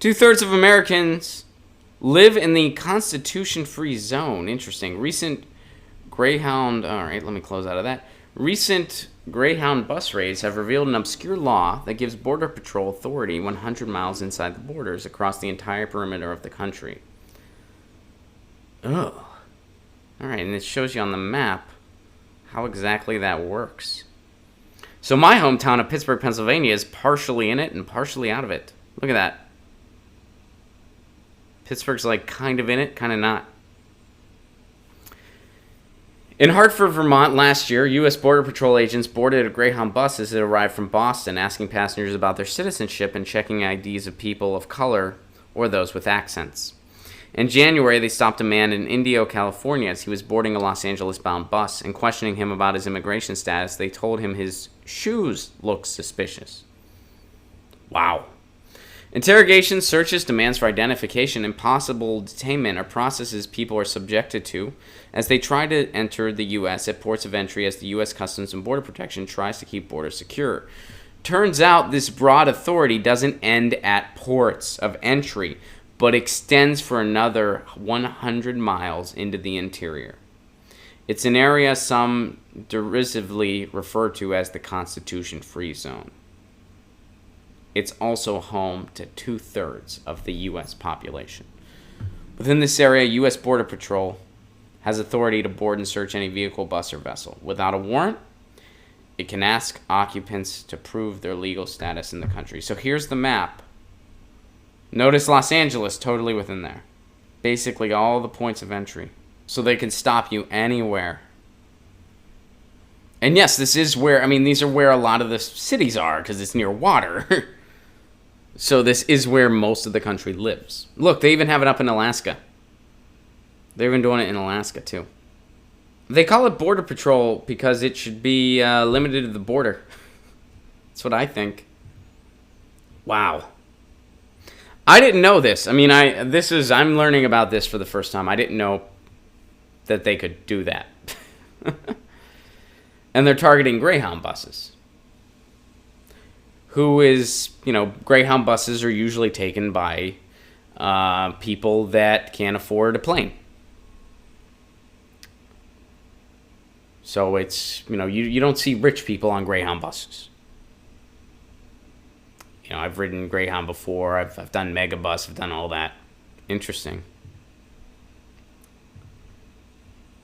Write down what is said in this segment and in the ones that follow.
2/3 of Americans live in the Constitution-free zone. Interesting. Recent Greyhound... All right, let me close out of that. Recent Greyhound bus raids have revealed an obscure law that gives Border Patrol authority 100 miles inside the borders across the entire perimeter of the country. Ugh. All right, and it shows you on the map how exactly that works. So my hometown of Pittsburgh, Pennsylvania is partially in it and partially out of it. Look at that. Pittsburgh's like kind of in it, kind of not. In Hartford, Vermont, last year, U.S. Border Patrol agents boarded a Greyhound bus as it arrived from Boston, asking passengers about their citizenship and checking IDs of people of color or those with accents. In January, they stopped a man in Indio, California, as he was boarding a Los Angeles-bound bus, and questioning him about his immigration status, they told him his shoes looked suspicious. Wow. Interrogations, searches, demands for identification, and possible detainment are processes people are subjected to as they try to enter the U.S. at ports of entry as the U.S. Customs and Border Protection tries to keep borders secure. Turns out this broad authority doesn't end at ports of entry, but extends for another 100 miles into the interior. It's an area some derisively refer to as the Constitution-free zone. It's also home to 2/3 of the U.S. population. Within this area, U.S. Border Patrol has authority to board and search any vehicle, bus, or vessel. Without a warrant, it can ask occupants to prove their legal status in the country. So here's the map. Notice Los Angeles totally within there. Basically all the points of entry. So they can stop you anywhere. And yes, this is where, these are where a lot of the cities are because it's near water. So this is where most of the country lives. Look, they even have it up in Alaska. They're even doing it in Alaska, too. They call it Border Patrol because it should be limited to the border. That's what I think. Wow. I didn't know this. I'm learning about this for the first time. I didn't know that they could do that. And they're targeting Greyhound buses. Greyhound buses are usually taken by people that can't afford a plane. So it's, you don't see rich people on Greyhound buses. I've ridden Greyhound before. I've done Megabus. I've done all that. Interesting.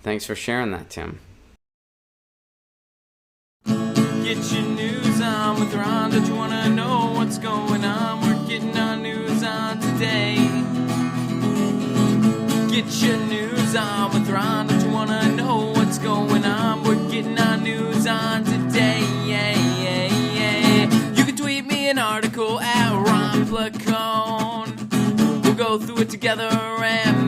Thanks for sharing that, Tim. Get your news on with Rhonda. Do you want to know what's going on? We're getting our news on today. Get your news on with Rhonda. Do you want to know what's going on? We're getting our news on today. You can tweet me an article at Ron Placone. We'll go through it together and